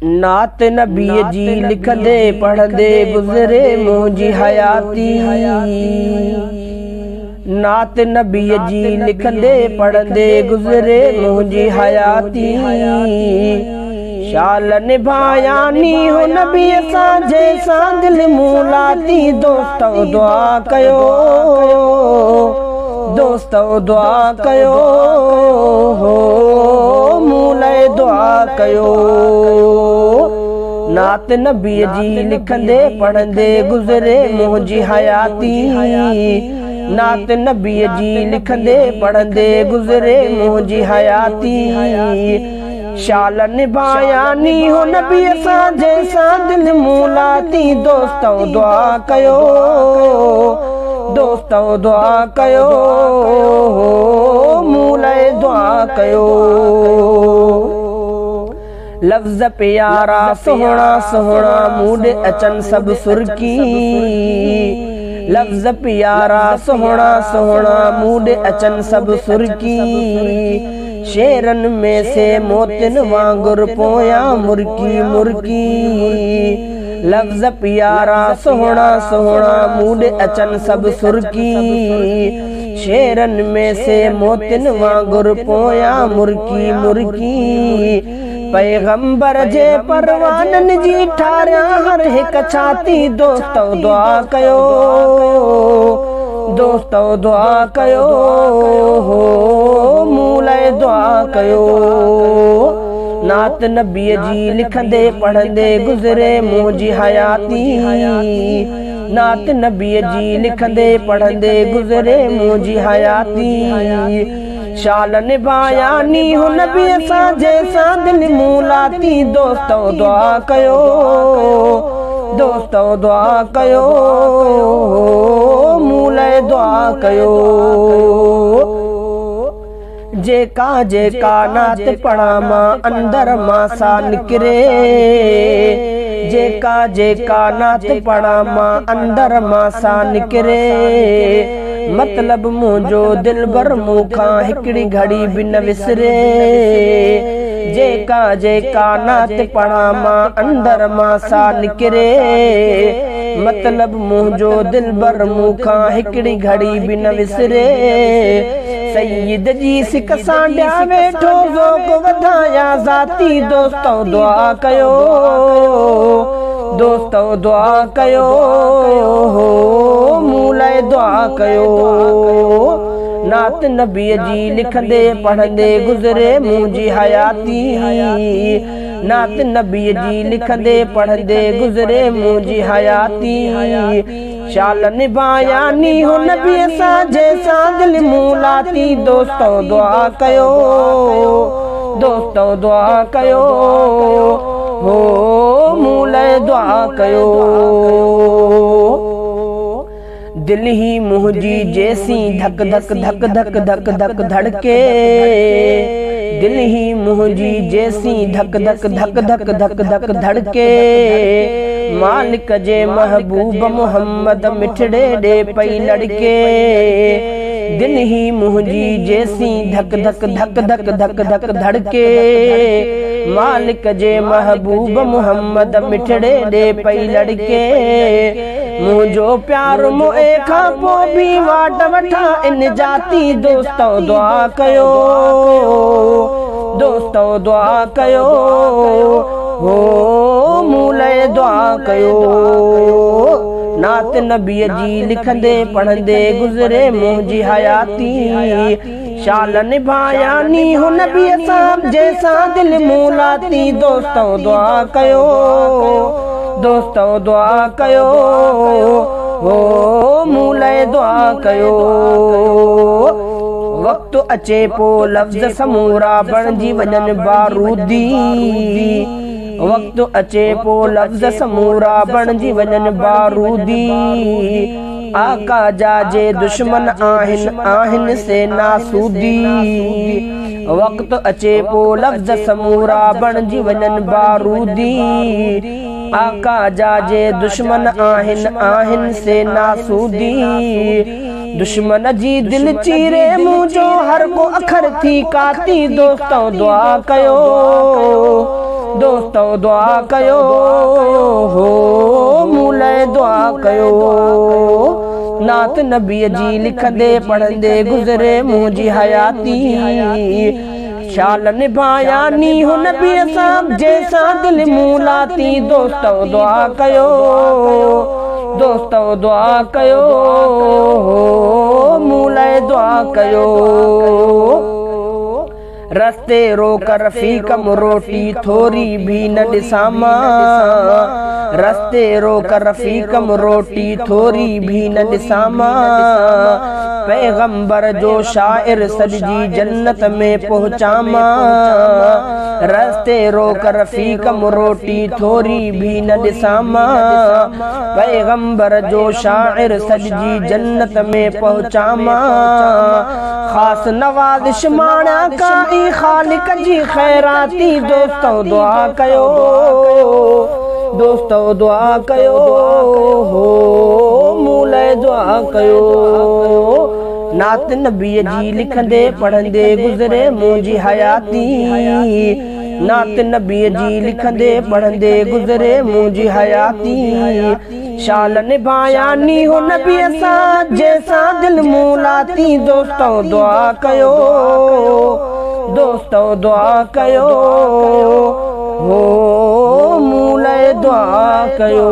नात नबी जी लिखंदे पढ़ंदे गुज़रे मुंहिंजी हयाती। नात नबी जी लिखंदे पढ़ंदे गुज़रे मुंहिंजी हयाती। शाल निभायानी हो नबी सां जंहिंसां दिल मूलाती। दोस्तों दुआ कयो, दोस्तों दुआ कयो, हो मूलाए दुआ कयो। नात नबी जी लिखंदे पढ़ंदे गुज़रे मुंहिंजी हयाती। नात नबी जी लिखंदे पढ़ंदे गुज़रे मुंहिंजी हयाती। शाल निभायानी हो नबी सां जंहिंसां दिल मूलाती। दोस्तों दुआ कयो, दोस्तों दुआ कयो, मूलाए दुआ कयो। लफ्ज़ प्यारा सोहणा सोहणा मूड अचन सब सुर्की। लफ्ज़ प्यारा सोहणा सोहणा मूड अचन सब सुर्की। शेरन में से मोतिन वांगुर पोया मुर्की मुर्की। लफ्ज़ प्यारा सोहणा सोहणा मूड अचन सब सुर्की। शेरन में से मोतिन वांगुर पोया मुर्की मुर्की। पैगंबर जे परवानन जी ठारिया हर हिक छाती। दोस्तों दुआ कयो, दोस्तों दुआ कयो, हो मूलाए दुआ कयो। नात नबी जी लिखंदे पढ़ंदे गुज़रे मुंहिंजी हयाती। नात नबी जी लिखंदे पढ़ंदे गुज़रे मुंहिंजी हयाती। शाल निभायानी हो नबी सां जंहिंसां दिल मूलाती। दोस्तों दुआ कयो, दोस्तों दुआ कयो, मूलाए दुआ कयो। जेका जेका नात पढ़ा मां अंदर मां सा निकरे। जेका जेका नात पढ़ा मां अंदर मां सा निकरे। मतलब मुंहिंजो दिलबर मूंखां हिकिड़ी घड़ी बि न विसरे। जेका जेका नात पढ़ा मां अंदर मां सा निकरे। मतलब मुंहिंजो दिलबर मूंखां हिकिड़ी घड़ी बि न विसरे। सईद जी सिक सां ॾिया वेठो ज़ोक वधाया ज़ाती। दोस्तों दुआ कयो, दोस्तों दुआ कयो, हो मूलाए दुआ कयो। नात नबी जी लिखंदे पढ़ंदे गुज़रे मुंहिंजी हयाती। नात नबी जी लिखंदे पढ़ंदे गुज़रे मुंहिंजी हयाती। शाल निभायानी हो नबी सां जंहिंसां दिल मूलाती। दोस्तों दुआ कयो, दोस्तों दुआ कयो, हो मूलाए दुआ कयो। दिल ही मुंहिंजी जैसी धक धक धक धक धक धक धड़के। दिल ही मुंहिंजी जैसी धक धक धक धक धक धक धड़के। मालिक जे महबूब मोहम्मद मिठड़े ॾे पई लड़के। दिल ही मुंहिंजी जैसी धक धक धक धक धक धक धड़के। मालिक जे महबूब मोहम्मद मिठड़े ॾे पई लड़के। मुंहिंजो प्यार मोए खां पोइ बि वाट वठा इन जाती। दोस्तों दुआ कयो, दोस्तों दुआ कयो, हो मूलाए दुआ कयो। नात नबी जी लिखंदे पढ़ंदे गुज़रे मुंहिंजी हयाती। शाल निभायानी हो नबी सां जंहिंसां दिल मूलाती। दोस्तों दुआ कयो, दोस्तों दुआ कयो, हो मूलाए दुआ कयो। वक़्तु अचे पो लफ़्ज़ समूरा बणिजी वञनि बारूदी। वक़्तु अचे पो लफ़्ज़ समूरा बणिजी वञनि बारूदी। आका जा जे दुश्मन आहिनि आहिनि से नासूदी। वक़्तु अचे पो लफ़्ज़ समूरा बणिजी वञनि बारूदी। आका जा जे दुश्मन आहिनि आहिनि से नासूदी। दुश्मन जी दिल चीरे मुंहिंजो हर को अखर थी काती। दोस्तों दुआ कयो, दोस्तों दोस्तो दुआ कयो हो मूले दुआ कयो नात नबी जी लिखंदे पढ़ंदे गुज़रे मुंहिंजी हयाती शाल निभाया नी हो नबी साहब जैसा दिल मूलाती दोस्तो दुआ कयो दोस्तो दुआ कयो मूले दुआ कयो रस्ते रोक रफ़ीकम रोटी थोरी भी न ॾिसामा रस्ते रोक रफ़ीकम रोटी थोरी भी न ॾिसामा पैगंबर जो शाइर सॼी जन्नत में पहुचामा रस्ते रोक रफ़ीकम रोटी थोरी भी न ॾिसामा पैगंबर जो शाइर सॼी जन्नत में पहुचामा ख़ास नवाज़िश माणा काई खालिक जी खैराती दोस्तो दुआ कयो दोस्तो दुआ कयो हो मूले दुआ कयो नात नबी जी लिखंदे पढ़ंदे गुज़रे मुंहिंजी हयाती नात नबी जी लिखंदे पढ़ंदे गुज़रे मुंहिंजी हयाती शाल निभाया नी हो नबी सां जैसा दिल मूलाती दोस्तो दुआ कयो दोस्तो दुआ कयो हो मूले दुआ कयो।